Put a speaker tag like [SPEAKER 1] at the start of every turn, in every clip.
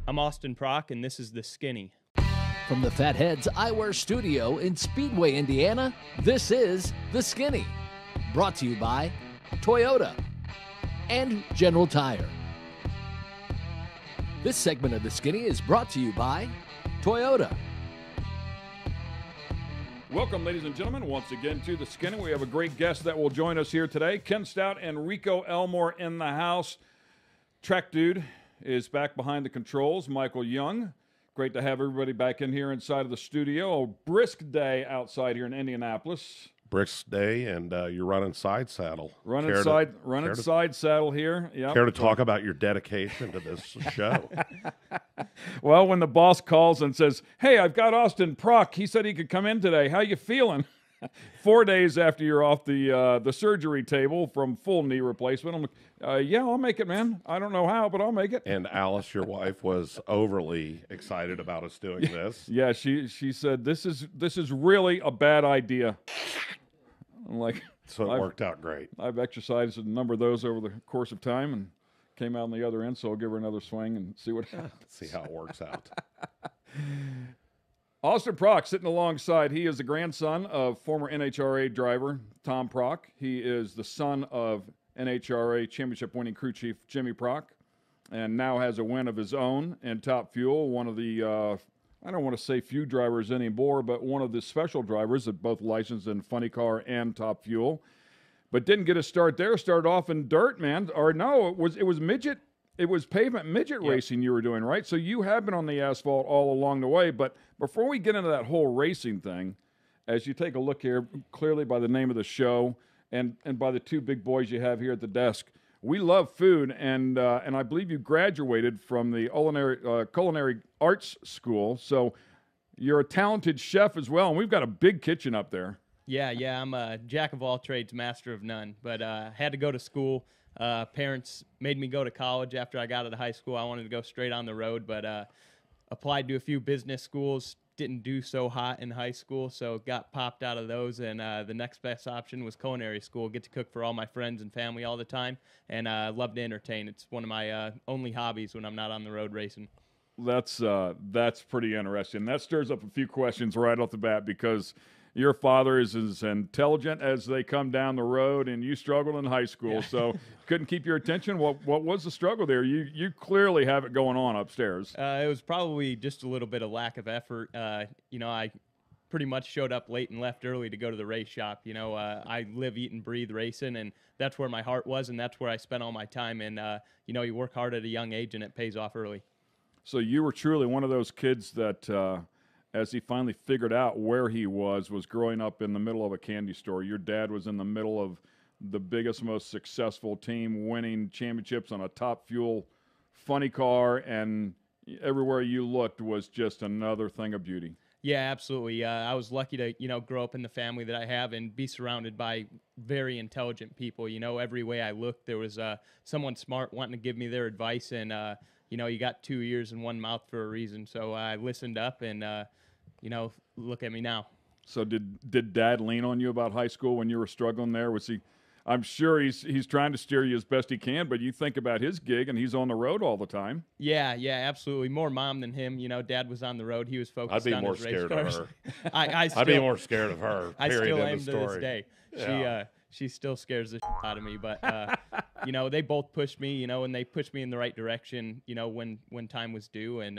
[SPEAKER 1] I'm Austin Prock, and this is The Skinny.
[SPEAKER 2] From the Fatheads Eyewear Studio in Speedway, Indiana, this is The Skinny. Brought to you by Toyota and General Tire. This segment of The Skinny is brought to you by Toyota.
[SPEAKER 3] Welcome, ladies and gentlemen, once again to The Skinny. We have a great guest that will join us here today. Ken Stout and Rico Elmore in the house. Track Dude is back behind the controls. Michael Young. Great to have everybody back in here inside of the studio. A brisk day outside here in Indianapolis.
[SPEAKER 4] Brisk day, and you're running side saddle.
[SPEAKER 3] Running side saddle here. Yep.
[SPEAKER 4] Care to talk about your dedication to this show?
[SPEAKER 3] Well, when the boss calls and says, "Hey, I've got Austin Prock. He said he could come in today. How you feeling?" 4 days after you're off the surgery table from full knee replacement, I'm like, yeah, I'll make it, man. I don't know how, but I'll make it.
[SPEAKER 4] And Alice, your wife, was overly excited about us doing this.
[SPEAKER 3] Yeah, she said this is really a bad idea. I'm like,
[SPEAKER 4] so it worked out great.
[SPEAKER 3] I've exercised a number of those over the course of time and came out on the other end, so I'll give her another swing and see what happens.
[SPEAKER 4] See how it works out.
[SPEAKER 3] Austin Prock sitting alongside. He is the grandson of former NHRA driver Tom Prock. He is the son of NHRA championship-winning crew chief Jimmy Prock, and now has a win of his own in Top Fuel, one of the, I don't want to say few drivers anymore, but one of the special drivers that both licensed in Funny Car and Top Fuel. But didn't get a start there. Started off in dirt, man. Or no, it was midget. It was pavement midget racing you were doing, right? So you have been on the asphalt all along the way. But before we get into that whole racing thing, as you take a look here, clearly by the name of the show and by the two big boys you have here at the desk, we love food. And I believe you graduated from the Culinary Arts School. So you're a talented chef as well. And we've got a big kitchen up there.
[SPEAKER 1] Yeah, I'm a jack of all trades, master of none. But had to go to school. Parents made me go to college after I got out of high school. I wanted to go straight on the road, but applied to a few business schools. Didn't do so hot in high school, so got popped out of those. And the next best option was culinary school. Get to cook for all my friends and family all the time, and love to entertain. It's one of my only hobbies when I'm not on the road racing.
[SPEAKER 3] That's pretty interesting. That stirs up a few questions right off the bat because your father is as intelligent as they come down the road, and you struggled in high school,
[SPEAKER 1] yeah.
[SPEAKER 3] So couldn't keep your attention. What was the struggle there? You clearly have it going on upstairs.
[SPEAKER 1] It was probably just a little bit of lack of effort. I pretty much showed up late and left early to go to the race shop. I live, eat, and breathe racing, and that's where my heart was, and that's where I spent all my time. And, you work hard at a young age, and it pays off early.
[SPEAKER 3] So you were truly one of those kids that as he finally figured out where he was growing up in the middle of a candy store. Your dad was in the middle of the biggest, most successful team, winning championships on a Top Fuel Funny Car, and everywhere you looked was just another thing of beauty.
[SPEAKER 1] Yeah, absolutely. I was lucky to, grow up in the family that I have and be surrounded by very intelligent people. Every way I looked, there was someone smart wanting to give me their advice, and you got 2 ears and one mouth for a reason. So I listened up, and look at me now. So
[SPEAKER 3] did Dad lean on you about high school when you were struggling there? Was he? I'm sure he's trying to steer you as best he can, but you think about his gig, and he's on the road all the time.
[SPEAKER 1] Yeah, absolutely. More mom than him. Dad was on the road. He was focused on his race cars.
[SPEAKER 4] I'd be more scared of her.
[SPEAKER 1] I still am to this day. Yeah. She still scares the shit out of me, but they both pushed me, and they pushed me in the right direction, when time was due, and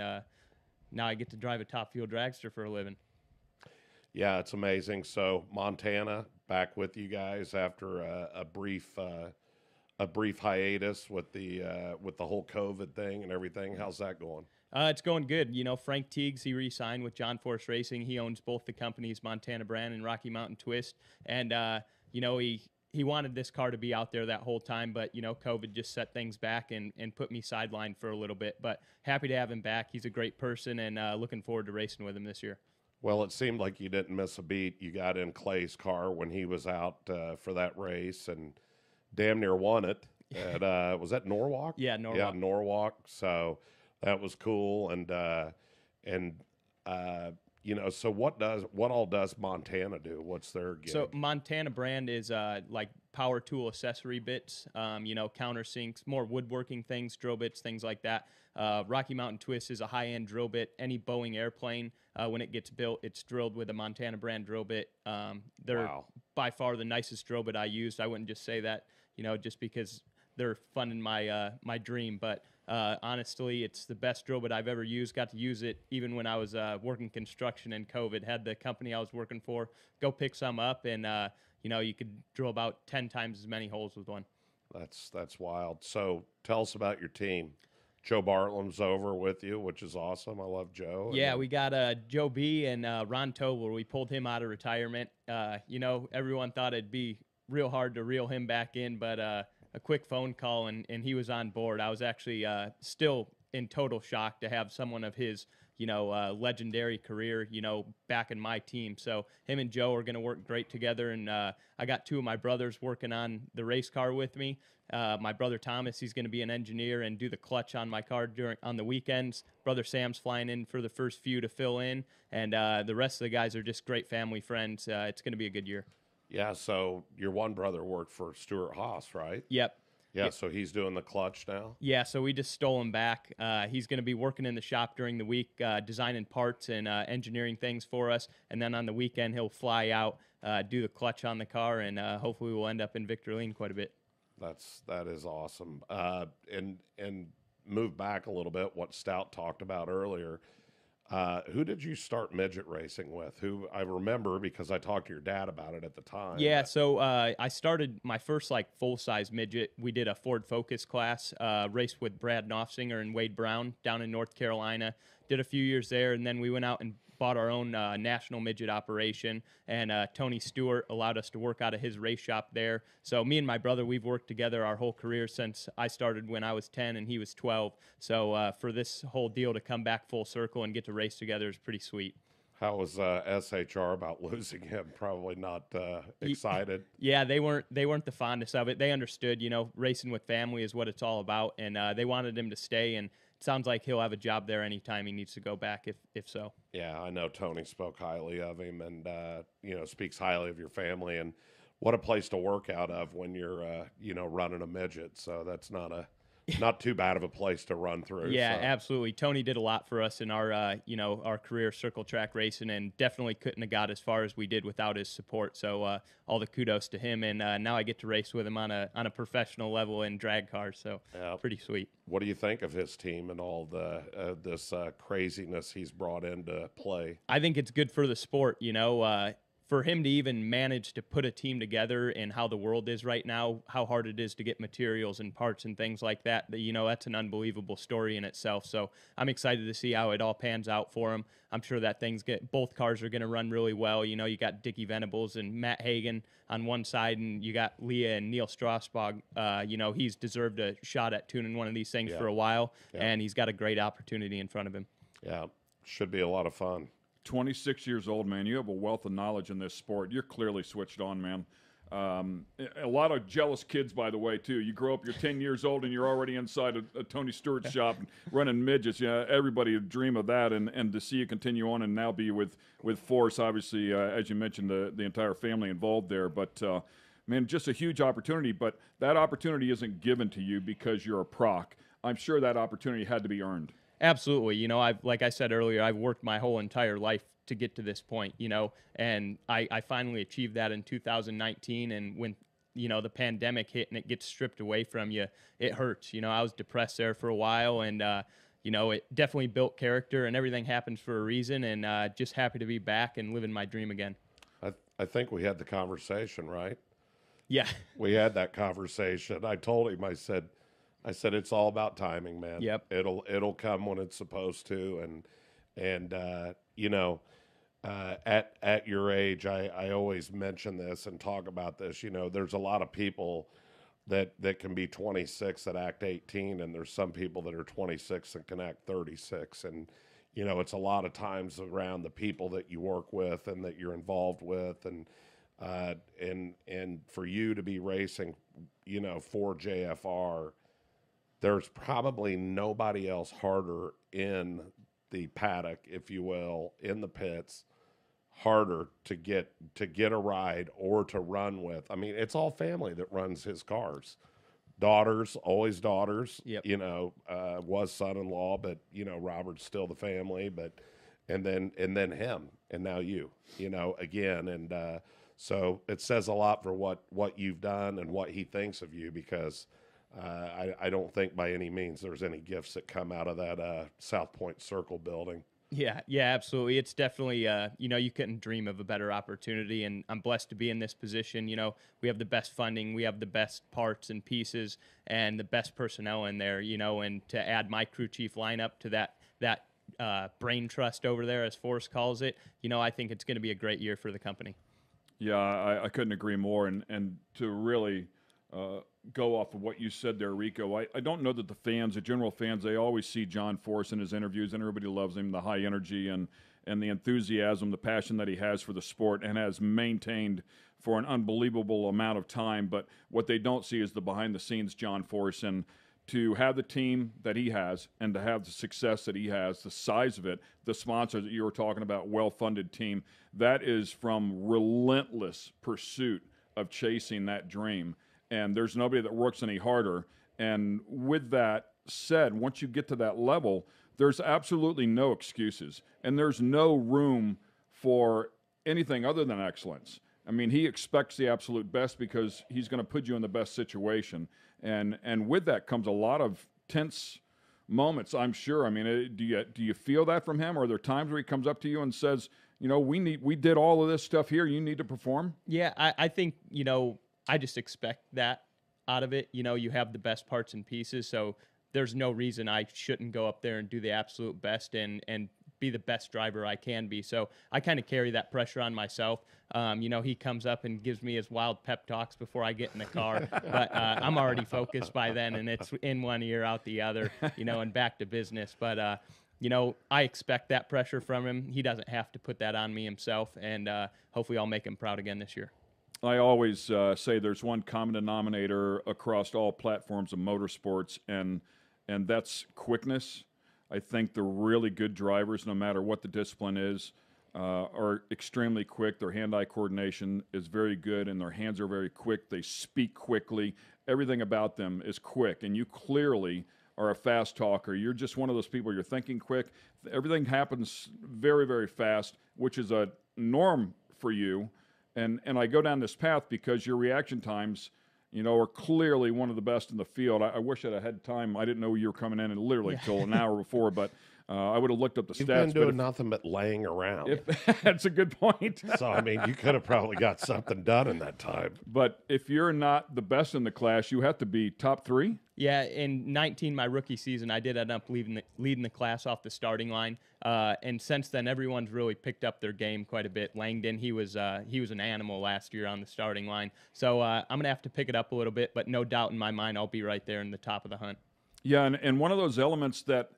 [SPEAKER 1] now I get to drive a Top Fuel dragster for a living.
[SPEAKER 4] Yeah, it's amazing. So Montana, back with you guys after a brief hiatus with the whole COVID thing and everything. How's that going?
[SPEAKER 1] It's going good. Frank Teagues, he re-signed with John Force Racing. He owns both the companies, Montana Brand and Rocky Mountain Twist, and he wanted this car to be out there that whole time, but, COVID just set things back and put me sidelined for a little bit. But happy to have him back. He's a great person, and looking forward to racing with him this year.
[SPEAKER 4] Well, it seemed like you didn't miss a beat. You got in Clay's car when he was out for that race and damn near won it. And, was that Norwalk?
[SPEAKER 1] Yeah, Norwalk.
[SPEAKER 4] Yeah, Norwalk. So that was cool. So what all does Montana do? What's their gig?
[SPEAKER 1] So Montana Brand is like power tool accessory bits, countersinks, more woodworking things, drill bits, things like that. Rocky Mountain Twist is a high-end drill bit. Any Boeing airplane, when it gets built, it's drilled with a Montana brand drill bit. They're by far the nicest drill bit I used. I wouldn't just say that, just because they're funding my dream, but honestly, it's the best drill bit I've ever used. Got to use it even when I was working construction in COVID. Had the company I was working for go pick some up, and you could drill about 10 times as many holes with one.
[SPEAKER 4] That's wild. So tell us about your team. Joe Bartlam's over with you, which is awesome. I love Joe.
[SPEAKER 1] Yeah, we got Joe B and Ron Tobler. We pulled him out of retirement. Everyone thought it'd be real hard to reel him back in, but a quick phone call and he was on board. I was actually still in total shock to have someone of his legendary career, back in my team. So him and Joe are going to work great together. And I got two of my brothers working on the race car with me. My brother Thomas, he's going to be an engineer and do the clutch on my car on the weekends. Brother Sam's flying in for the first few to fill in. And the rest of the guys are just great family friends. It's going to be a good year.
[SPEAKER 4] Yeah, so your one brother worked for Stuart Haas, right?
[SPEAKER 1] Yep.
[SPEAKER 4] Yeah, so he's doing the clutch now?
[SPEAKER 1] Yeah, so we just stole him back. He's going to be working in the shop during the week, designing parts and engineering things for us. And then on the weekend, he'll fly out, do the clutch on the car, and hopefully we'll end up in Victor Lane quite a bit.
[SPEAKER 4] That is awesome. And move back a little bit, what Stout talked about earlier. Who did you start midget racing with? Who I remember because I talked to your dad about it at the time.
[SPEAKER 1] Yeah, so I started my first full-size midget. We did a Ford Focus class, raced with Brad Knopfsinger and Wade Brown down in North Carolina. Did a few years there, and then we went out and bought our own national midget operation, and Tony Stewart allowed us to work out of his race shop there. So me and my brother, we've worked together our whole career since I started when I was 10 and he was 12. So for this whole deal to come back full circle and get to race together is pretty sweet.
[SPEAKER 4] How was SHR about losing him? Probably not excited.
[SPEAKER 1] Yeah, they weren't the fondest of it. They understood, racing with family is what it's all about, and they wanted him to stay, and it sounds like he'll have a job there anytime he needs to go back, if so. Yeah,
[SPEAKER 4] I know Tony spoke highly of him and, speaks highly of your family. And what a place to work out of when you're, running a midget. So that's not too bad of a place to run through.
[SPEAKER 1] Yeah, so. Absolutely. Tony did a lot for us in our, our career circle track racing, and definitely couldn't have got as far as we did without his support. So all the kudos to him. And now I get to race with him on a professional level in drag cars. So pretty sweet.
[SPEAKER 4] What do you think of his team and all this craziness he's brought into play?
[SPEAKER 1] I think it's good for the sport. For him to even manage to put a team together and how the world is right now, how hard it is to get materials and parts and things like that, that's an unbelievable story in itself. So I'm excited to see how it all pans out for him. I'm sure that both cars are going to run really well. You got Dickie Venables and Matt Hagan on one side, and you got Leah and Neil Strasbog. He's deserved a shot at tuning one of these things for a while, and he's got a great opportunity in front of him.
[SPEAKER 4] Yeah, should be a lot of fun.
[SPEAKER 3] 26 years old, man. You have a wealth of knowledge in this sport. You're clearly switched on, man. A lot of jealous kids, by the way, too. You grow up, you're 10 years old, and you're already inside a Tony Stewart shop running midgets. Everybody would dream of that, and to see you continue on and now be with Force, obviously, as you mentioned, the entire family involved there. But, man, just a huge opportunity. But that opportunity isn't given to you because you're a Prock. I'm sure that opportunity had to be earned.
[SPEAKER 1] Absolutely. Like I said earlier, I've worked my whole entire life to get to this point, and I finally achieved that in 2019. And when, the pandemic hit and it gets stripped away from you, it hurts. I was depressed there for a while, and, it definitely built character, and everything happens for a reason, and just happy to be back and living my dream again.
[SPEAKER 4] I think we had the conversation, right?
[SPEAKER 1] Yeah.
[SPEAKER 4] We had that conversation. I told him, I said, it's all about timing, man.
[SPEAKER 1] Yep.
[SPEAKER 4] It'll come when it's supposed to. And at your age, I always mention this and talk about this. There's a lot of people that can be 26 that act 18, and there's some people that are 26 that can act 36. And, it's a lot of times around the people that you work with and that you're involved with. And for you to be racing, for JFR, there's probably nobody else harder in the paddock, if you will, in the pits, harder to get a ride or to run with. I mean, it's all family that runs his cars. Daughters, always daughters.
[SPEAKER 1] Yep.
[SPEAKER 4] You know, was son-in-law, but you know, Robert's still the family. But and then him, and now you. You know, again, and so it says a lot for what you've done and what he thinks of you, because I don't think by any means there's any gifts that come out of that South Point Circle building.
[SPEAKER 1] Yeah, absolutely. It's definitely, you know, you couldn't dream of a better opportunity, and I'm blessed to be in this position. You know, we have the best funding, we have the best parts and pieces, and the best personnel in there, you know, and to add my crew chief lineup to that brain trust over there, as Forrest calls it, you know, I think it's going to be a great year for the company.
[SPEAKER 3] Yeah, I couldn't agree more, and to really go off of what you said there, Rico. I don't know that the fans, the general fans, they always see John Forrest in his interviews, and everybody loves him, the high energy and the enthusiasm, the passion that he has for the sport and has maintained for an unbelievable amount of time. But what they don't see is the behind-the-scenes John Forrest, and to have the team that he has and to have the success that he has, the size of it, the sponsors that you were talking about, well-funded team, that is from relentless pursuit of chasing that dream. And there's nobody that works any harder. And with that said, once you get to that level, there's absolutely no excuses. And there's no room for anything other than excellence. I mean, he expects the absolute best because he's going to put you in the best situation. And with that comes a lot of tense moments, I'm sure. I mean, do you feel that from him? Or are there times where he comes up to you and says, you know, we did all of this stuff here, you need to perform?
[SPEAKER 1] Yeah, I think, you know, I just expect that out of it. You know, you have the best parts and pieces, so there's no reason I shouldn't go up there and do the absolute best and be the best driver I can be. So I kind of carry that pressure on myself. You know, he comes up and gives me his wild pep talks before I get in the car, but I'm already focused by then, and it's in one ear, out the other, you know, and back to business. But, you know, I expect that pressure from him. He doesn't have to put that on me himself, and hopefully I'll make him proud again this year.
[SPEAKER 3] I always say there's one common denominator across all platforms of motorsports, and that's quickness. I think the really good drivers, no matter what the discipline is, are extremely quick. Their hand-eye coordination is very good, and their hands are very quick. They speak quickly. Everything about them is quick, and you clearly are a fast talker. You're just one of those people, you're thinking quick. Everything happens very, very fast, which is a norm for you. And I go down this path because your reaction times, you know, are clearly one of the best in the field. I wish I'd had time. I didn't know you were coming in and literally till an hour before, but I would have looked up the stats.
[SPEAKER 4] You've been doing nothing but laying around.
[SPEAKER 3] That's a good point.
[SPEAKER 4] So, I mean, you could have probably got something done in that time.
[SPEAKER 3] But if you're not the best in the class, you have to be top 3?
[SPEAKER 1] Yeah, in 19, my rookie season, I did end up leading the class off the starting line. And since then, everyone's really picked up their game quite a bit. Langdon, he was an animal last year on the starting line. So I'm going to have to pick it up a little bit, but no doubt in my mind I'll be right there in the top of the hunt. Yeah,
[SPEAKER 3] and one of those elements that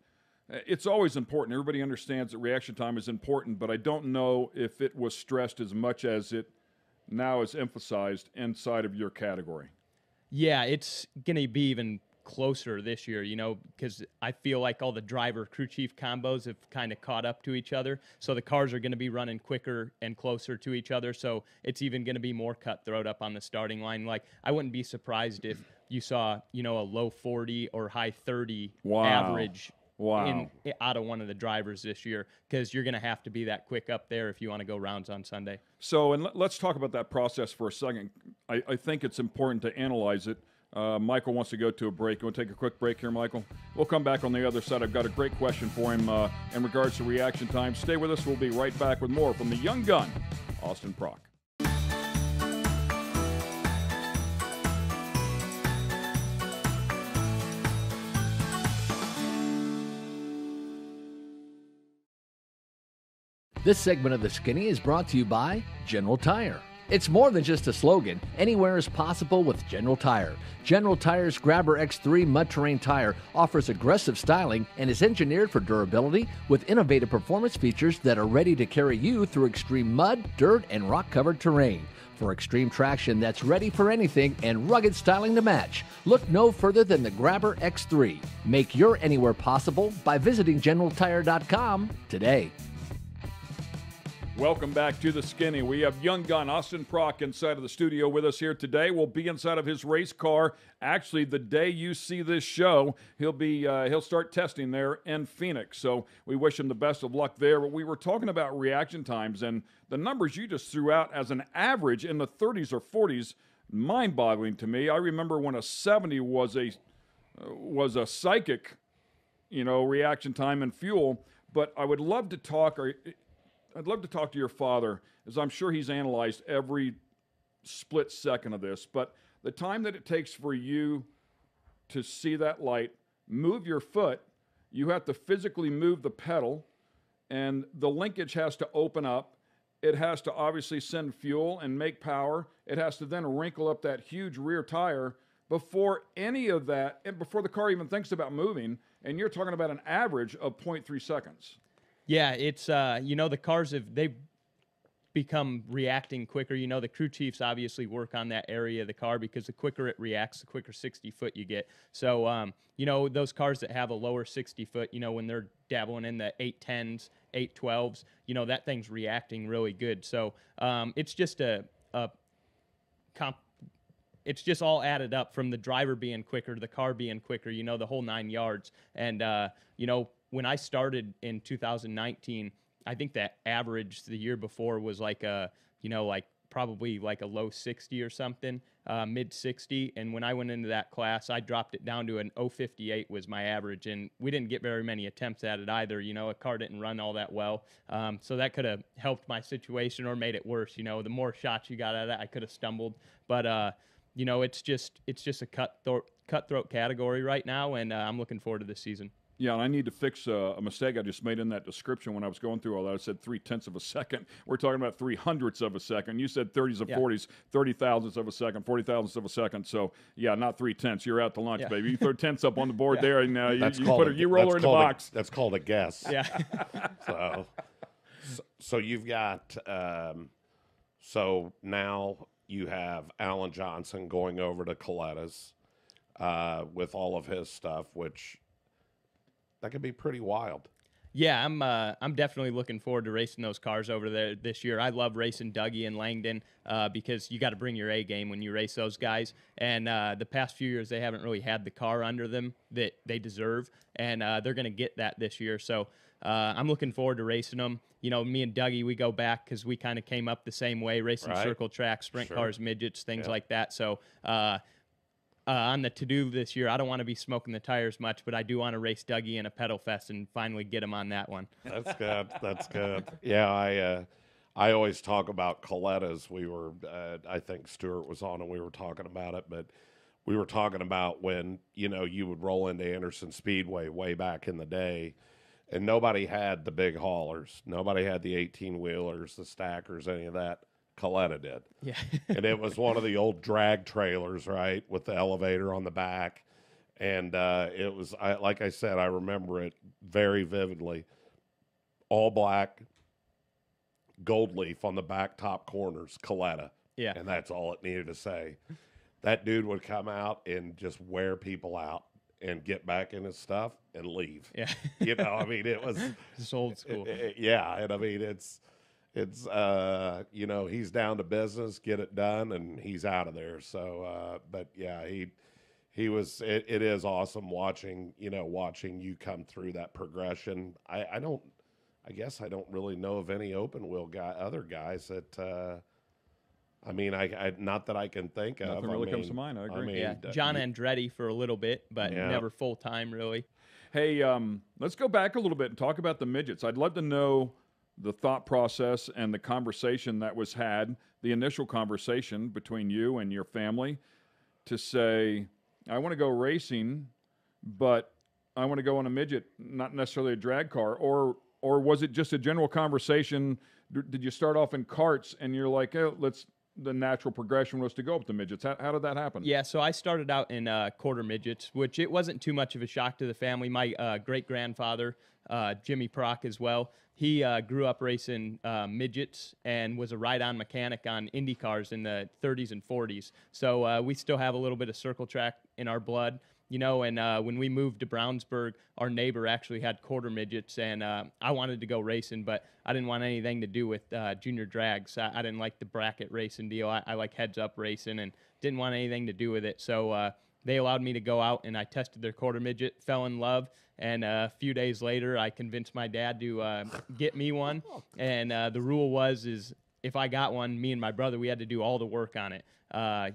[SPEAKER 3] it's always important. Everybody understands that reaction time is important, but I don't know if it was stressed as much as it now is emphasized inside of your category.
[SPEAKER 1] Yeah, it's going to be even closer this year, you know, because I feel like all the driver crew chief combos have kind of caught up to each other. So the cars are going to be running quicker and closer to each other. So it's even going to be more cutthroat up on the starting line. Like, I wouldn't be surprised if you saw, you know, a low 40 or high 30 average out of one of the drivers this year, because you're going to have to be that quick up there if you want to go rounds on Sunday.
[SPEAKER 3] So, and let's talk about that process for a second. I think it's important to analyze it. Michael wants to go to a break. You want to take a quick break here, Michael? We'll come back on the other side. I've got a great question for him in regards to reaction time. Stay with us. We'll be right back with more from the young gun, Austin Prock.
[SPEAKER 2] This segment of The Skinny is brought to you by General Tire. It's more than just a slogan. Anywhere is possible with General Tire. General Tire's Grabber X3 Mud Terrain tire offers aggressive styling and is engineered for durability with innovative performance features that are ready to carry you through extreme mud, dirt, and rock-covered terrain. For extreme traction that's ready for anything and rugged styling to match, look no further than the Grabber X3. Make your anywhere possible by visiting GeneralTire.com today.
[SPEAKER 3] Welcome back to the Skinny. We have young gun Austin Prock inside of the studio with us here today. We'll be inside of his race car. Actually, the day you see this show, he'll start testing there in Phoenix. So we wish him the best of luck there. But we were talking about reaction times, and the numbers you just threw out as an average in the 30s or 40s, mind-boggling to me. I remember when a 70 was a psychic, reaction time and fuel. But I would love to talk. I'd love to talk to your father, as I'm sure he's analyzed every split second of this. But the time that it takes for you to see that light, move your foot, you have to physically move the pedal, and the linkage has to open up. It has to obviously send fuel and make power. It has to then wrinkle up that huge rear tire before any of that, and before the car even thinks about moving. And you're talking about an average of 0.3 seconds.
[SPEAKER 1] Yeah, it's, the cars they've become reacting quicker. The crew chiefs obviously work on that area of the car because the quicker it reacts, the quicker 60 foot you get. So, those cars that have a lower 60 foot, when they're dabbling in the 810s, 812s, that thing's reacting really good. So, it's just it's just all added up from the driver being quicker to the car being quicker, the whole 9 yards. And, when I started in 2019, I think that average the year before was like probably like a low 60 or something, mid 60. And when I went into that class, I dropped it down to an 058 was my average. And we didn't get very many attempts at it either. A car didn't run all that well. So that could have helped my situation or made it worse. The more shots you got at it, I could have stumbled. But, it's just a cutthroat category right now. And I'm looking forward to this season.
[SPEAKER 3] Yeah, and I need to fix a mistake I just made in that description when I was going through all that. I said 0.3 of a second. We're talking about 0.03 of a second. You said 30s and 40s, 30 thousandths of a second, 40 thousandths of a second. So, yeah, not 0.3. You're out to lunch, baby. You throw tenths up on the board there, and you roll her in the box.
[SPEAKER 4] That's called a guess.
[SPEAKER 1] Yeah.
[SPEAKER 4] So you've got so now you have Alan Johnson going over to Coletta's with all of his stuff, which – that could be pretty wild.
[SPEAKER 1] Yeah, I'm definitely looking forward to racing those cars over there this year. I love racing Dougie and Langdon because you got to bring your A game when you race those guys. And the past few years, they haven't really had the car under them that they deserve, and they're going to get that this year. So I'm looking forward to racing them. Me and Dougie, we go back because we kind of came up the same way, racing circle tracks, sprint cars, midgets, things like that. So on the to-do this year, I don't want to be smoking the tires much, but I do want to race Dougie in a pedal fest and finally get him on that one.
[SPEAKER 4] That's good. That's good. Yeah, I always talk about Coletta's. We were, I think Stuart was on and we were talking about it, but we were talking about when, you would roll into Anderson Speedway way back in the day, and nobody had the big haulers. Nobody had the 18-wheelers, the stackers, any of that. Coletta did.
[SPEAKER 1] Yeah.
[SPEAKER 4] And it was one of the old drag trailers, right, with the elevator on the back. And it was, like I said, I remember it very vividly. All black, gold leaf on the back top corners, Coletta.
[SPEAKER 1] Yeah.
[SPEAKER 4] And that's all it needed to say. That dude would come out and just wear people out and get back in his stuff and leave.
[SPEAKER 1] Yeah.
[SPEAKER 4] It was.
[SPEAKER 1] It's old school.
[SPEAKER 4] Yeah. And it's he's down to business, get it done, and he's out of there. So but yeah, he was, it is awesome watching you come through that progression. I guess I don't really know of any open wheel other guys that I not that I can think of.
[SPEAKER 3] Nothing really comes to mind. I agree.
[SPEAKER 1] John Andretti for a little bit, but never full time really.
[SPEAKER 3] Hey, let's go back a little bit and talk about the midgets. I'd love to know the thought process and the conversation that was had, the initial conversation between you and your family to say, I want to go racing, but I want to go on a midget, not necessarily a drag car, or was it just a general conversation? Did you start off in karts and you're like, the natural progression was to go up to midgets? How did that happen?
[SPEAKER 1] Yeah, so I started out in quarter midgets, which it wasn't too much of a shock to the family. My great-grandfather, Jimmy Prock as well, he grew up racing midgets and was a ride-on mechanic on Indy cars in the 30s and 40s. So we still have a little bit of circle track in our blood. you know, and when we moved to Brownsburg, our neighbor actually had quarter midgets, and I wanted to go racing, but I didn't want anything to do with junior drags. I didn't like the bracket racing deal. I like heads-up racing and didn't want anything to do with it. So they allowed me to go out, and I tested their quarter midget, fell in love, and a few days later, I convinced my dad to get me one. And the rule is if I got one, me and my brother, we had to do all the work on it.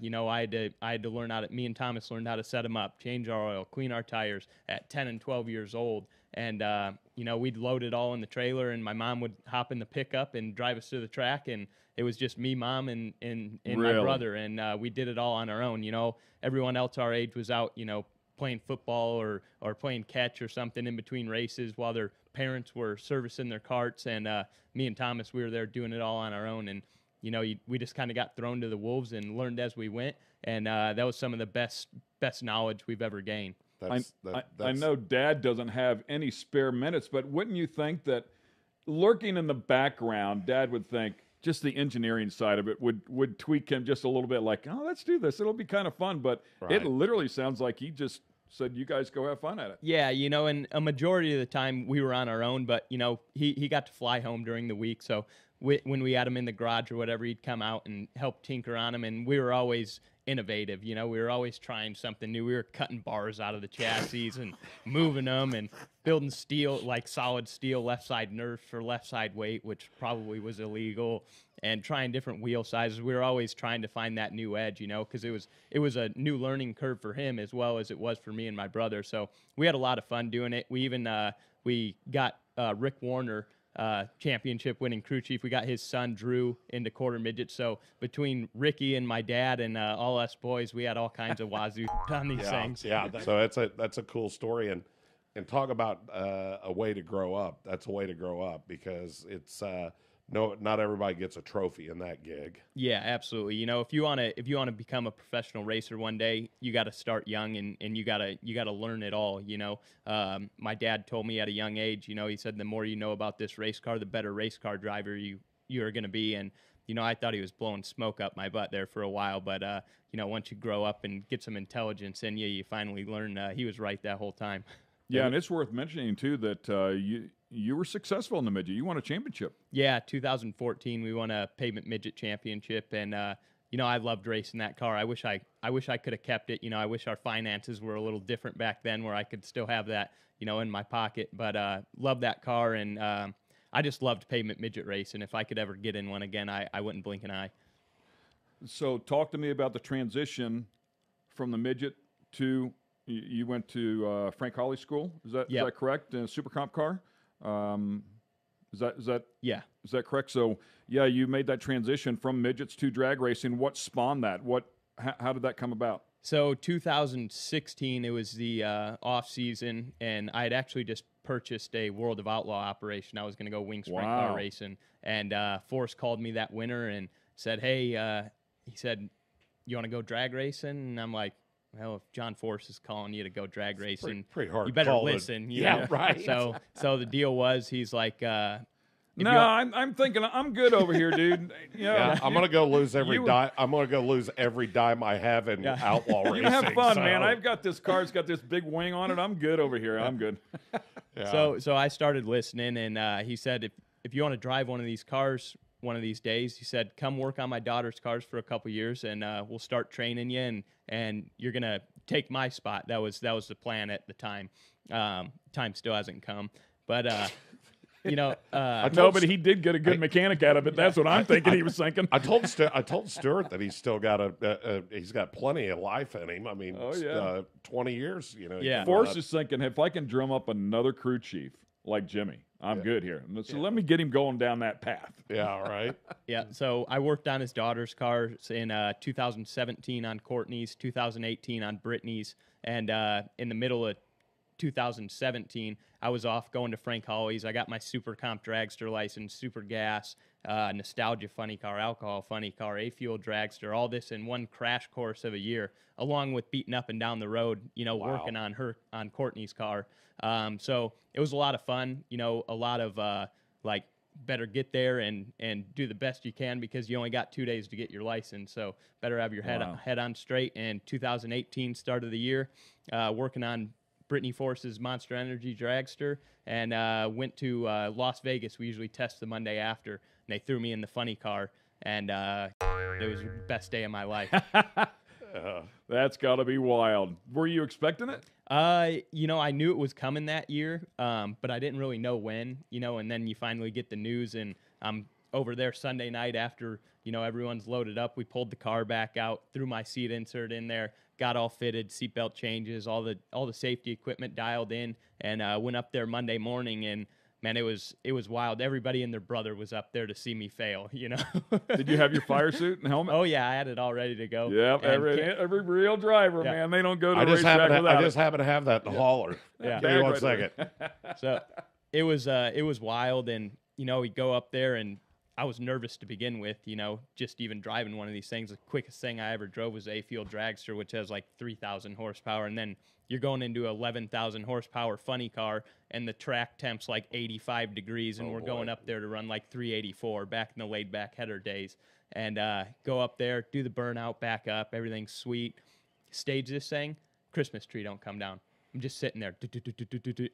[SPEAKER 1] You know, I had to learn me and Thomas learned how to set them up, change our oil, clean our tires at 10 and 12 years old. And, you know, we'd load it all in the trailer, and my mom would hop in the pickup and drive us to the track. And it was just me, mom, and
[SPEAKER 3] Really?
[SPEAKER 1] my brother. And we did it all on our own. You know, everyone else our age was out, you know, playing football or playing catch or something in between races while their parents were servicing their carts. And me and Thomas, we were there doing it all on our own. And you know, we just kind of got thrown to the wolves and learned as we went, and that was some of the best knowledge we've ever gained.
[SPEAKER 3] I know Dad doesn't have any spare minutes, but wouldn't you think that lurking in the background, Dad would think just the engineering side of it would tweak him just a little bit, like, oh, let's do this. It'll be kind of fun. But It literally sounds like he just said, you guys go have fun at it.
[SPEAKER 1] Yeah, you know, and a majority of the time we were on our own, but, you know, he got to fly home during the week, so when we had him in the garage or whatever, he'd come out and help tinker on him, and we were always innovative. You know, we were always trying something new. We were cutting bars out of the chassis and moving them and building steel, like solid steel left side nerfs for left side weight, which probably was illegal, and trying different wheel sizes. We were always trying to find that new edge, you know, because it was a new learning curve for him as well as it was for me and my brother. So we had a lot of fun doing it. We even we got Rick Warner, championship winning crew chief. We got his son Drew into quarter midget. So between Ricky and my dad and all us boys, we had all kinds of wazoo on these things.
[SPEAKER 4] Yeah, so that's a cool story, and talk about a way to grow up. That's a way to grow up, because it's not everybody gets a trophy in that gig.
[SPEAKER 1] Yeah, absolutely. You know, if you want to become a professional racer one day, you got to start young, and you got to learn it all. You know, my dad told me at a young age, you know, he said the more you know about this race car, the better race car driver you're going to be. And you know, I thought he was blowing smoke up my butt there for a while, but you know, once you grow up and get some intelligence in you, you finally learn he was right that whole time.
[SPEAKER 3] Yeah, and it's worth mentioning too that you were successful in the midget. You won a championship.
[SPEAKER 1] Yeah, 2014 we won a pavement midget championship, and you know, I loved racing that car. I wish I could have kept it. You know, I wish our finances were a little different back then, where I could still have that, you know, in my pocket. But loved that car, and I just loved pavement midget racing. If I could ever get in one again, I wouldn't blink an eye.
[SPEAKER 3] So talk to me about the transition from the midget to you went to Frank Hawley School. Is that correct? In a super comp car. Is that
[SPEAKER 1] yeah?
[SPEAKER 3] Is that correct? So yeah, you made that transition from midgets to drag racing. What spawned that? How did that come about?
[SPEAKER 1] So 2016, it was the off season, and I had actually just purchased a World of Outlaw operation. I was going to go wing sprint car racing, and Forrest called me that winter and said, "Hey," he said, "You want to go drag racing?" And I'm like, well, if John Force is calling you to go drag racing,
[SPEAKER 4] pretty hard.
[SPEAKER 1] You better listen.
[SPEAKER 4] Yeah, right.
[SPEAKER 1] So the deal was, he's like,
[SPEAKER 3] no, I'm thinking I'm good over here, dude.
[SPEAKER 4] Yeah, I'm gonna go lose every dime. I'm gonna go lose every dime I have in outlaw racing.
[SPEAKER 3] You have fun, man. I've got this car. It's got this big wing on it. I'm good over here. I'm good.
[SPEAKER 1] Yeah. So I started listening, and he said, if you want to drive one of these cars one of these days, he said, come work on my daughter's cars for a couple years, and we'll start training you, and you're gonna take my spot. That was the plan at the time. Time still hasn't come, but you know,
[SPEAKER 3] no, but he did get a good mechanic out of it. That's what I'm thinking. He was thinking.
[SPEAKER 4] I told Stuart that he's still got he's got plenty of life in him. I mean, 20 years. You know.
[SPEAKER 1] Yeah.
[SPEAKER 3] Forrest is thinking, if I can drum up another crew chief like Jimmy, I'm good here. So let me get him going down that path.
[SPEAKER 4] Yeah, right.
[SPEAKER 1] Yeah, so I worked on his daughter's cars in 2017 on Courtney's, 2018 on Brittany's, and in the middle of 2017, I was off going to Frank Hawley's. I got my Super Comp Dragster license, Super Gas, Nostalgia Funny Car, Alcohol Funny Car, A-Fuel Dragster, all this in one crash course of a year, along with beating up and down the road, you know, working on Courtney's car. So it was a lot of fun, you know, a lot of like better get there and do the best you can because you only got 2 days to get your license. So better have your head on straight. And 2018 start of the year, working on Brittany Force's Monster Energy Dragster, and went to Las Vegas. We usually test the Monday after, and they threw me in the funny car, and it was the best day of my life.
[SPEAKER 3] That's got to be wild. Were you expecting it?
[SPEAKER 1] You know, I knew it was coming that year, but I didn't really know when, you know, and then you finally get the news, and I'm over there Sunday night after, you know, everyone's loaded up. We pulled the car back out, threw my seat insert in there, got all fitted, seatbelt changes, all the safety equipment dialed in, and went up there Monday morning, and man, it was wild. Everybody and their brother was up there to see me fail, you know.
[SPEAKER 3] Did you have your fire suit and helmet?
[SPEAKER 1] Oh, yeah, I had it all ready to go.
[SPEAKER 3] Yep, every real driver, man, they don't go to
[SPEAKER 4] I
[SPEAKER 3] racetrack without it.
[SPEAKER 4] I just happen to have that in the hauler.
[SPEAKER 1] Yeah.
[SPEAKER 4] Give me 1 second.
[SPEAKER 1] So it was wild, and, you know, we go up there, and I was nervous to begin with, you know, just even driving one of these things. The quickest thing I ever drove was a A-Field Dragster, which has like 3,000 horsepower, and then you're going into 11,000 horsepower funny car, and the track temp's like 85 degrees, and we're going up there to run like 384 back in the laid-back header days. And go up there, do the burnout, back up, everything's sweet. Stage this thing, Christmas tree don't come down. I'm just sitting there,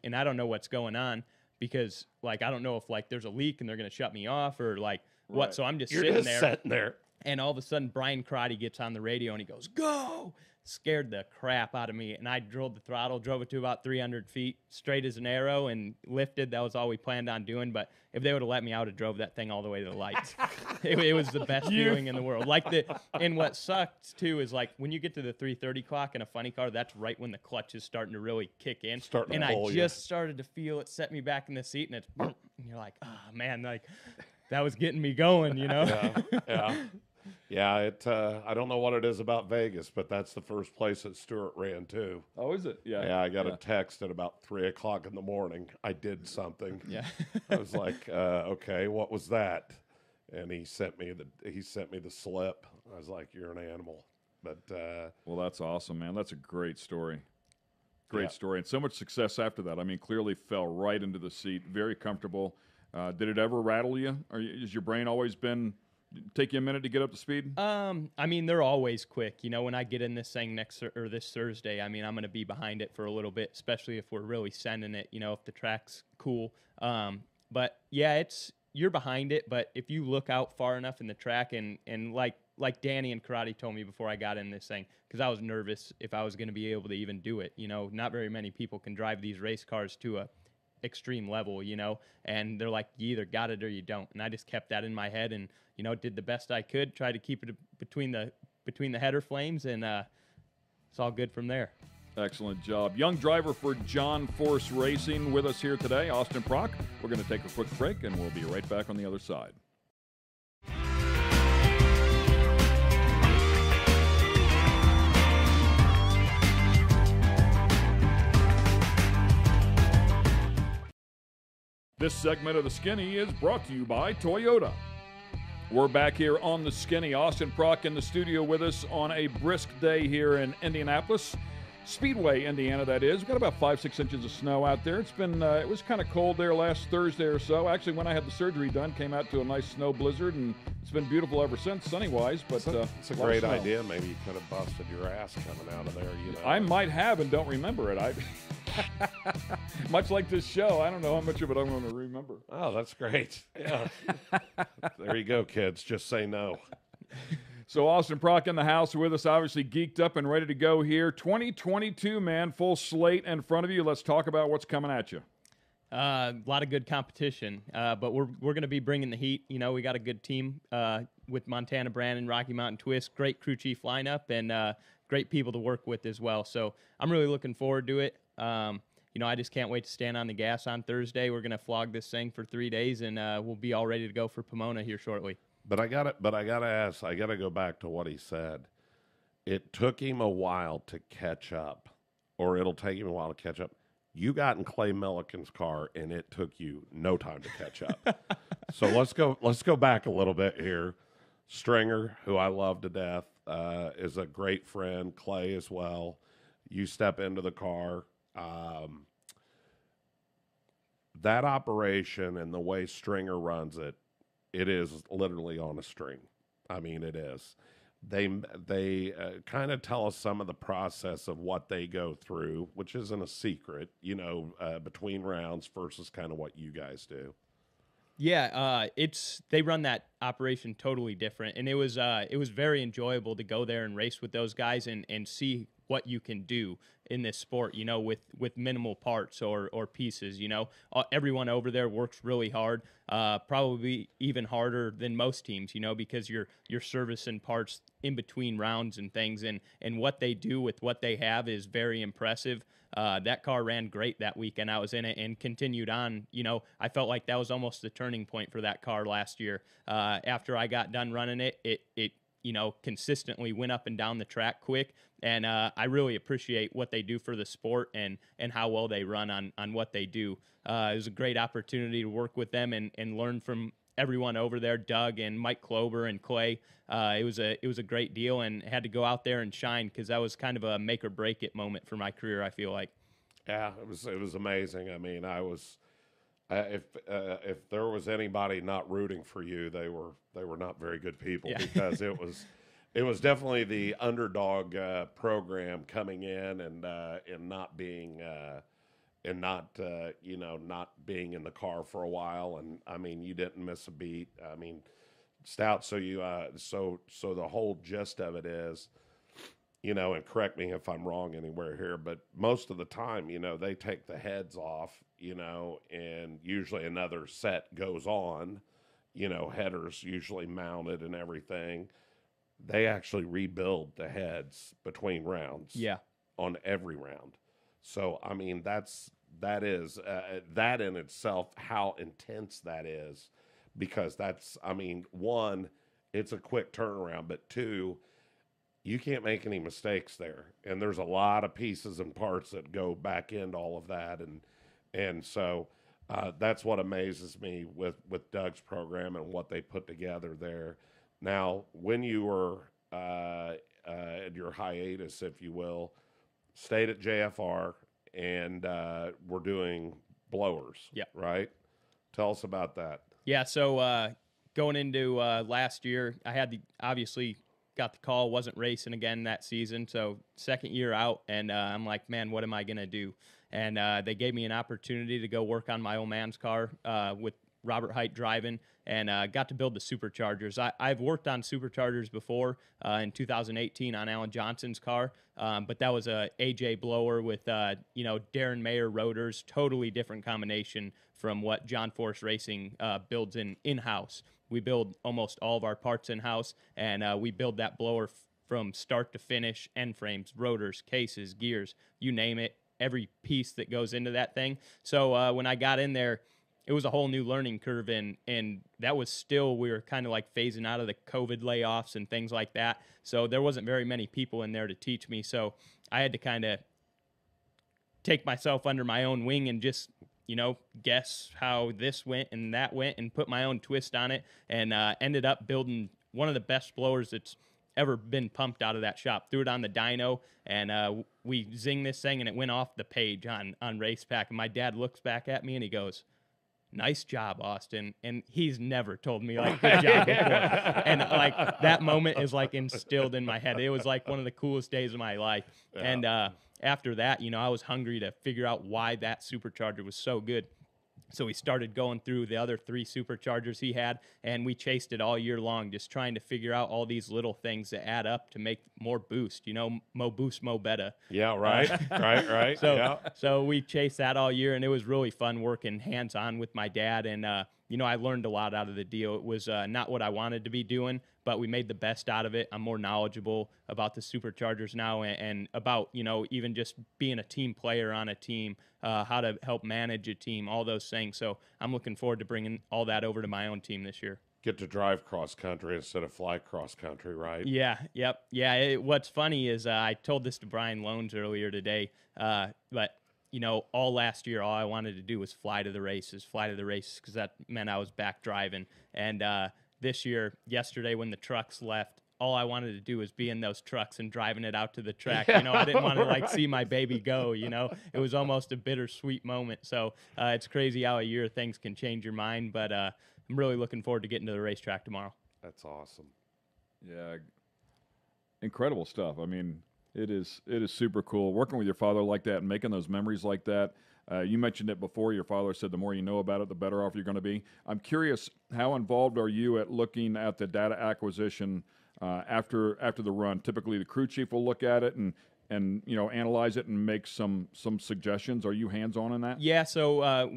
[SPEAKER 1] and I don't know what's going on because, like, I don't know if, like, there's a leak and they're going to shut me off or, like, what. So I'm just sitting there. And all of a sudden, Brian Karate gets on the radio, and he goes, "Go!" Scared the crap out of me, and I drove the throttle, drove it to about 300 feet, straight as an arrow, and lifted. That was all we planned on doing, but if they would have let me, I would have drove that thing all the way to the lights. It was the best feeling in the world. And what sucks, too, is, like, when you get to the 330 clock in a funny car, that's right when the clutch is starting to really kick in. And I just started to feel it set me back in the seat, and and you're like, oh, man, like, that was getting me going, you know?
[SPEAKER 4] Yeah. Yeah, I don't know what it is about Vegas, but that's the first place that Stewart ran too.
[SPEAKER 3] Oh, is it? Yeah.
[SPEAKER 4] Yeah, I got a text at about 3 o'clock in the morning. I did something.
[SPEAKER 1] Yeah.
[SPEAKER 4] I was like, okay, what was that? And he sent me the slip. I was like, you're an animal. But
[SPEAKER 3] well, that's awesome, man. That's a great story. Great story, and so much success after that. I mean, clearly fell right into the seat, very comfortable. Did it ever rattle you? Or has your brain always been? Take you a minute to get up to speed?
[SPEAKER 1] I mean, they're always quick. You know, when I get in this thing this Thursday, I mean, I'm going to be behind it for a little bit, especially if we're really sending it, you know, if the track's cool. But yeah, you're behind it, but if you look out far enough in the track and like Danny and Karate told me before I got in this thing, because I was nervous if I was going to be able to even do it. You know, not very many people can drive these race cars to a extreme level, you know, and they're like, you either got it or you don't. And I just kept that in my head and, you know, did the best I could, tried to keep it between the header flames, and it's all good from there.
[SPEAKER 3] Excellent job. Young driver for John Force Racing with us here today, Austin Prock. We're going to take a quick break, and we'll be right back on the other side. This segment of The Skinny is brought to you by Toyota. We're back here on The Skinny. Austin Prock in the studio with us on a brisk day here in Indianapolis. Speedway, Indiana, that is. We've got about 5-6 inches of snow out there. It's been, it was kind of cold there last Thursday or so. Actually, when I had the surgery done, came out to a nice snow blizzard, and it's been beautiful ever since, sunny-wise. But
[SPEAKER 4] it's a great idea. Maybe you could have busted your ass coming out of there. You know,
[SPEAKER 3] I might have and don't remember it. Much like this show, I don't know how much of it I'm going to remember.
[SPEAKER 4] Oh, that's great. Yeah. There you go, kids. Just say no.
[SPEAKER 3] So Austin Prock in the house with us, obviously geeked up and ready to go here. 2022, man, full slate in front of you. Let's talk about what's coming at you.
[SPEAKER 1] A lot of good competition, but we're going to be bringing the heat. You know, we got a good team with Montana Brandon, Rocky Mountain Twist, great crew chief lineup, and great people to work with as well. So I'm really looking forward to it. You know, I just can't wait to stand on the gas on Thursday. We're going to flog this thing for 3 days, and we'll be all ready to go for Pomona here shortly.
[SPEAKER 4] But I got to go back to what he said. It took him a while to catch up, or it'll take him a while to catch up. You got in Clay Milliken's car, and it took you no time to catch up. So let's go back a little bit here. Stringer, who I love to death, is a great friend. Clay as well. You step into the car. that operation and the way Stringer runs it, it is literally on a string. I mean, it is. They kind of tell us some of the process of what they go through, which isn't a secret, between rounds versus kind of what you guys do.
[SPEAKER 1] Yeah, they run that operation totally different, and it was very enjoyable to go there and race with those guys and see what you can do in this sport, with minimal parts or pieces. Everyone over there works really hard, probably even harder than most teams, because you're servicing parts in between rounds and things, and what they do with what they have is very impressive. That car ran great that weekend I was in it and continued on. I felt like that was almost the turning point for that car last year. After I got done running it, it consistently went up and down the track quick. And I really appreciate what they do for the sport and how well they run on what they do. It was a great opportunity to work with them and learn from everyone over there, Doug and Mike Klober and Clay. It was a great deal, and had to go out there and shine because that was kind of a make or break it moment for my career, I feel like.
[SPEAKER 4] Yeah, it was amazing. I mean, if there was anybody not rooting for you, they were not very good people. Yeah. Because it was definitely the underdog program coming in and not being not being in the car for a while. And I mean, you didn't miss a beat. I mean, Stout. So so the whole gist of it is, and correct me if I'm wrong anywhere here, but most of the time, they take the heads off, and usually another set goes on, headers usually mounted and everything. They actually rebuild the heads between rounds.
[SPEAKER 1] Yeah.
[SPEAKER 4] On every round. So, I mean, that is that in itself, how intense that is, because one, it's a quick turnaround, but two, you can't make any mistakes there. And there's a lot of pieces and parts that go back into all of that. And so that's what amazes me with Doug's program and what they put together there. Now, when you were at your hiatus, if you will, stayed at JFR and we're doing blowers.
[SPEAKER 1] Yeah.
[SPEAKER 4] Right? Tell us about that.
[SPEAKER 1] Yeah, so going into last year, I obviously got the call, wasn't racing again that season, so second year out, and I'm like, man, what am I going to do? And they gave me an opportunity to go work on my old man's car with Robert Height driving, and got to build the superchargers. I've worked on superchargers before in 2018 on Alan Johnson's car, but that was a AJ blower with Darren Mayer rotors, totally different combination from what John Force Racing builds in-house. We build almost all of our parts in-house, and we build that blower from start to finish, end frames, rotors, cases, gears, you name it, every piece that goes into that thing. So when I got in there, it was a whole new learning curve, and that was still, we were kind of like phasing out of the COVID layoffs and things like that. So there wasn't very many people in there to teach me. So I had to kind of take myself under my own wing and just, guess how this went and that went and put my own twist on it, and ended up building one of the best blowers that's ever been pumped out of that shop. Threw it on the dyno, and we zinged this thing, and it went off the page on Race Pack. And my dad looks back at me and he goes, "Nice job, Austin." And he's never told me like good job before. And like that moment is like instilled in my head. It was like one of the coolest days of my life. Yeah. And after that, I was hungry to figure out why that supercharger was so good. So we started going through the other 3 superchargers he had, and we chased it all year long, just trying to figure out all these little things that add up to make more boost, mo boost, mo better.
[SPEAKER 4] Yeah, right, right.
[SPEAKER 1] So we chased that all year, and it was really fun working hands-on with my dad, and I learned a lot out of the deal. It was not what I wanted to be doing, but we made the best out of it. I'm more knowledgeable about the superchargers now and about, even just being a team player on a team, how to help manage a team, all those things. So I'm looking forward to bringing all that over to my own team this year.
[SPEAKER 4] Get to drive cross country instead of fly cross country, right?
[SPEAKER 1] Yeah, yep. Yeah, what's funny is I told this to Brian Loans earlier today, but all last year, all I wanted to do was fly to the races, because that meant I was back driving. And this year, yesterday when the trucks left, all I wanted to do was be in those trucks and driving it out to the track. You know, I didn't want to like see my baby go, you know. It was almost a bittersweet moment. So it's crazy how a year things can change your mind, but I'm really looking forward to getting to the racetrack tomorrow.
[SPEAKER 4] That's awesome.
[SPEAKER 3] Yeah, incredible stuff. I mean, it is super cool working with your father like that and making those memories like that. You mentioned it before. Your father said the more you know about it, the better off you're going to be. I'm curious, how involved are you at looking at the data acquisition after the run? Typically, the crew chief will look at it and analyze it and make some suggestions. Are you hands-on in that?
[SPEAKER 1] Yeah, so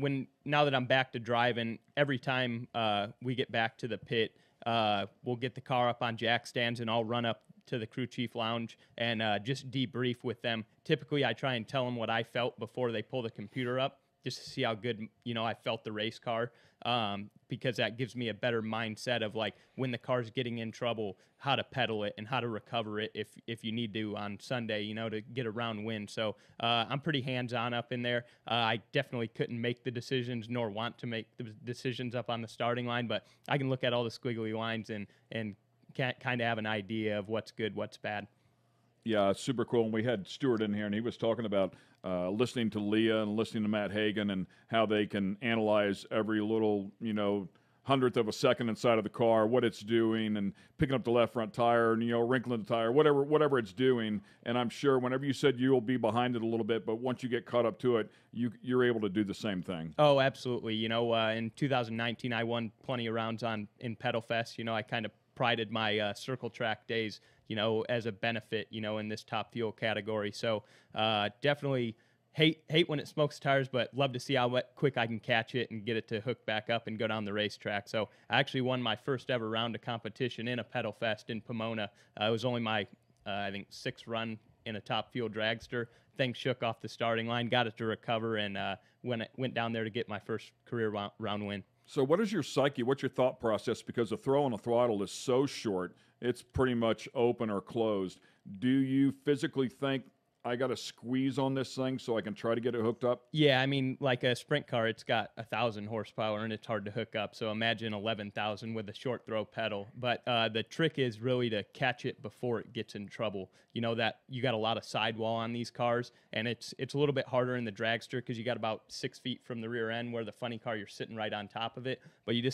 [SPEAKER 1] now that I'm back to driving, every time we get back to the pit, we'll get the car up on jack stands, and I'll run up to the crew chief lounge and just debrief with them. Typically, I try and tell them what I felt before they pull the computer up, just to see how good, I felt the race car, because that gives me a better mindset of like when the car's getting in trouble, how to pedal it and how to recover it if you need to on Sunday, to get a round win. So I'm pretty hands-on up in there. I definitely couldn't make the decisions nor want to make the decisions up on the starting line, but I can look at all the squiggly lines and kind of have an idea of what's good, what's bad.
[SPEAKER 3] Yeah, it's super cool. And we had Stuart in here, and he was talking about listening to Leah and listening to Matt Hagan and how they can analyze every little, hundredth of a second inside of the car, what it's doing, and picking up the left front tire and, wrinkling the tire, whatever it's doing. And I'm sure whenever you said you'll be behind it a little bit, but once you get caught up to it, you're able to do the same thing.
[SPEAKER 1] Oh, absolutely. In 2019, I won plenty of rounds in Pedal Fest. I kind of prided my circle track days, as a benefit, in this top fuel category. So definitely hate when it smokes tires, but love to see how quick I can catch it and get it to hook back up and go down the racetrack. So I actually won my first ever round of competition in a Pedal Fest in Pomona. It was only my, I think, 6th run in a top fuel dragster. Thing shook off the starting line, got it to recover, and went down there to get my first career round win.
[SPEAKER 3] So what is your psyche? What's your thought process? Because the throw on the throttle is so short, it's pretty much open or closed. Do you physically think, I got to squeeze on this thing so I can try to get it hooked up?
[SPEAKER 1] Yeah, I mean, like a sprint car, it's got 1,000 horsepower and it's hard to hook up. So imagine 11,000 with a short throw pedal. But the trick is really to catch it before it gets in trouble. That you got a lot of sidewall on these cars, and it's a little bit harder in the dragster because you got about 6 feet from the rear end, where the funny car, you're sitting right on top of it. But you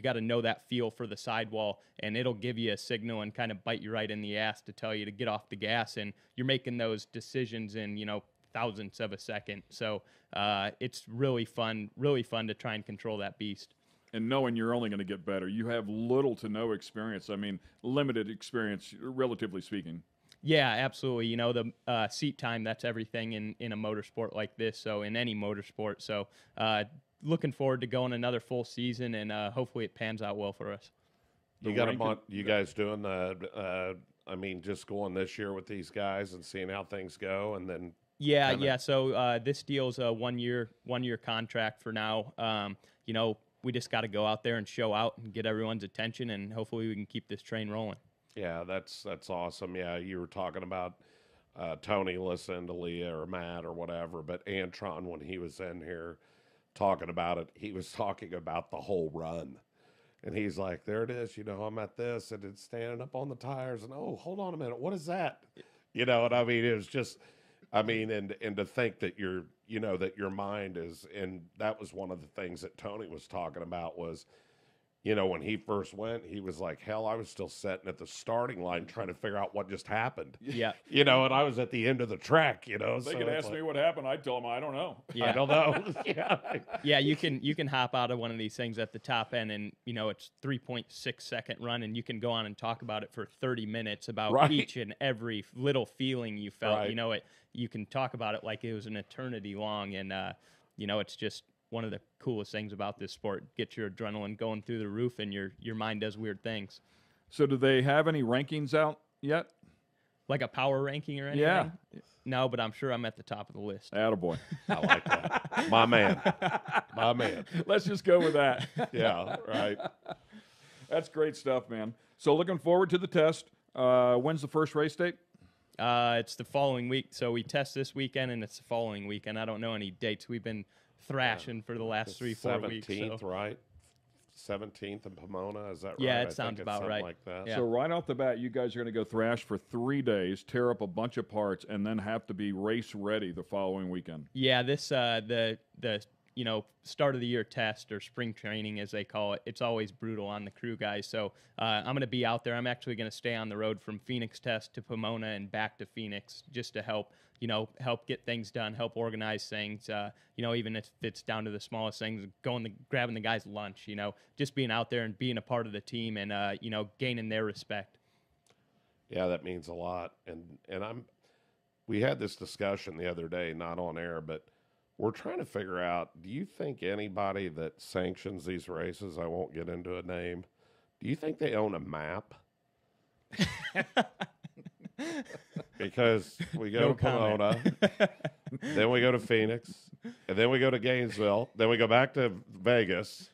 [SPEAKER 1] gotta know that feel for the sidewall, and it'll give you a signal and kind of bite you right in the ass to tell you to get off the gas. And you're making those decisions in thousandths of a second. So it's really fun to try and control that beast.
[SPEAKER 3] And knowing you're only going to get better. You have little to no experience. I mean, limited experience, relatively speaking.
[SPEAKER 1] Yeah, absolutely. The seat time, that's everything in a motorsport like this, so in any motorsport. So looking forward to going another full season, and hopefully it pans out well for us.
[SPEAKER 4] You guys doing just going this year with these guys and seeing how things go, and then
[SPEAKER 1] yeah. So this deal's a one year contract for now. We just got to go out there and show out and get everyone's attention, and hopefully we can keep this train rolling.
[SPEAKER 4] Yeah, that's awesome. Yeah, you were talking about Tony listening to Leah or Matt or whatever, but Antron, when he was in here talking about it, he was talking about the whole run. And he's like, there it is, I'm at this, and it's standing up on the tires, and oh, hold on a minute, what is that? And I mean, it was just, and to think that that your mind is, and that was one of the things that Tony was talking about was, when he first went, he was like, hell, I was still sitting at the starting line trying to figure out what just happened.
[SPEAKER 1] Yeah.
[SPEAKER 4] And I was at the end of the track,
[SPEAKER 3] They could ask me what happened. I'd tell them, I don't know.
[SPEAKER 1] Yeah.
[SPEAKER 4] I don't know. Yeah.
[SPEAKER 1] Yeah, you can hop out of one of these things at the top end, and, it's 3.6 second run, and you can go on and talk about it for 30 minutes about each and every little feeling you felt.
[SPEAKER 4] Right.
[SPEAKER 1] You can talk about it like it was an eternity long, and, it's just one of the coolest things about this sport. Get your adrenaline going through the roof, and your mind does weird things.
[SPEAKER 3] So do they have any rankings out yet?
[SPEAKER 1] Like a power ranking or anything?
[SPEAKER 3] Yeah.
[SPEAKER 1] No, but I'm sure I'm at the top of the list.
[SPEAKER 3] Attaboy.
[SPEAKER 4] I like that. My man.
[SPEAKER 3] Let's just go with that.
[SPEAKER 4] Yeah, right.
[SPEAKER 3] That's great stuff, man. So looking forward to the test. When's the first race date?
[SPEAKER 1] It's the following week. So we test this weekend, and it's the following weekend. I don't know any dates. We've been thrashing for the last 3-4 weeks.
[SPEAKER 4] 17th, right? 17th in Pomona. Is that right?
[SPEAKER 1] Yeah,
[SPEAKER 4] I
[SPEAKER 1] it sounds
[SPEAKER 4] think it's
[SPEAKER 1] about
[SPEAKER 4] something
[SPEAKER 1] right.
[SPEAKER 4] like that.
[SPEAKER 1] Yeah.
[SPEAKER 3] So right off the bat, you guys are going to go thrash for 3 days, tear up a bunch of parts, and then have to be race ready the following weekend.
[SPEAKER 1] Yeah, this the start of the year test or spring training as they call it. It's always brutal on the crew guys. So I'm going to be out there. I'm actually going to stay on the road from Phoenix test to Pomona and back to Phoenix just to help get things done, help organize things. Even if it's down to the smallest things, grabbing the guys lunch. Just being out there and being a part of the team and gaining their respect.
[SPEAKER 4] Yeah, that means a lot. And we had this discussion the other day, not on air, but we're trying to figure out, do you think anybody that sanctions these races, I won't get into a name, do you think they own a map? Because we go to Pomona, then we go to Phoenix, and then we go to Gainesville, then we go back to Vegas.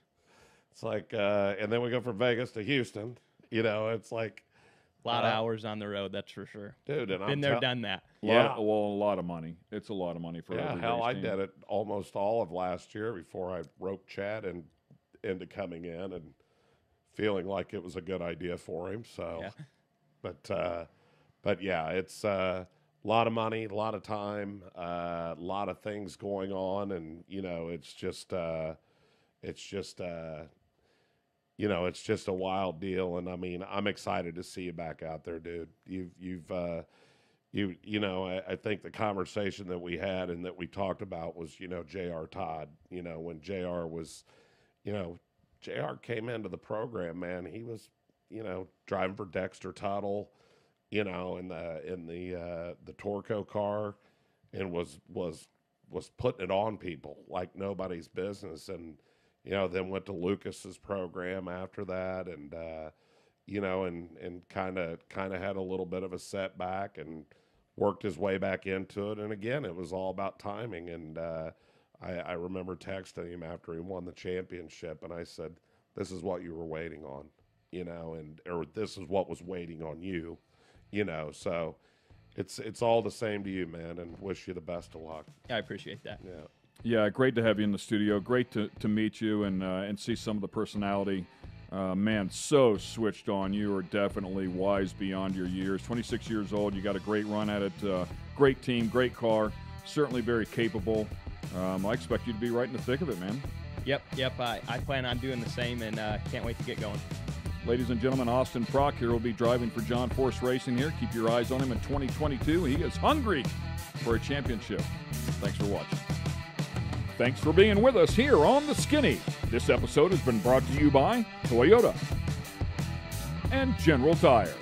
[SPEAKER 4] It's like, and then we go from Vegas to Houston. It's like
[SPEAKER 1] a lot of hours on the road, that's for sure.
[SPEAKER 4] Dude, and
[SPEAKER 1] been there, done that.
[SPEAKER 3] A lot of money. It's a lot of money for every
[SPEAKER 4] hell,
[SPEAKER 3] race
[SPEAKER 4] I
[SPEAKER 3] team.
[SPEAKER 4] did it almost all of last year before I roped Chad into coming in and feeling like it was a good idea for him. So,
[SPEAKER 1] yeah.
[SPEAKER 4] But yeah, it's a lot of money, a lot of time, a lot of things going on, and it's just a wild deal. And I mean, I'm excited to see you back out there, dude. I think the conversation that we had and that we talked about was, J.R. Todd. When J.R. was, J.R. came into the program, man, he was, driving for Dexter Tuttle, in the Torco car, and was putting it on people like nobody's business. And then went to Lucas's program after that, and and kind of had a little bit of a setback and worked his way back into it. And again, it was all about timing. And I remember texting him after he won the championship, and I said, "This is what you were waiting on, or this is what was waiting on you, So it's all the same to you, man, and wish you the best of luck."
[SPEAKER 1] I appreciate that.
[SPEAKER 4] Yeah.
[SPEAKER 3] Yeah, great to have you in the studio. Great to meet you and see some of the personality. Man, so switched on. You are definitely wise beyond your years. 26 years old. You got a great run at it. Great team, great car. Certainly very capable. I expect you to be right in the thick of it, man.
[SPEAKER 1] Yep. I plan on doing the same, and can't wait to get going.
[SPEAKER 3] Ladies and gentlemen, Austin Prock here will be driving for John Force Racing here. Keep your eyes on him in 2022. He is hungry for a championship. Thanks for watching. Thanks for being with us here on The Skinny. This episode has been brought to you by Toyota and General Tire.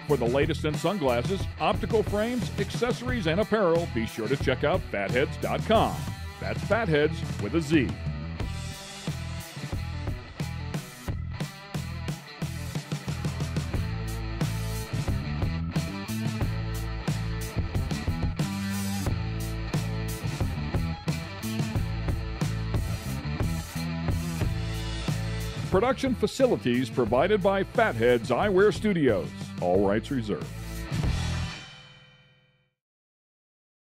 [SPEAKER 3] For the latest in sunglasses, optical frames, accessories, and apparel, be sure to check out fatheads.com. That's Fatheads with a Z. Production facilities provided by Fatheads Eyewear Studios. All rights reserved.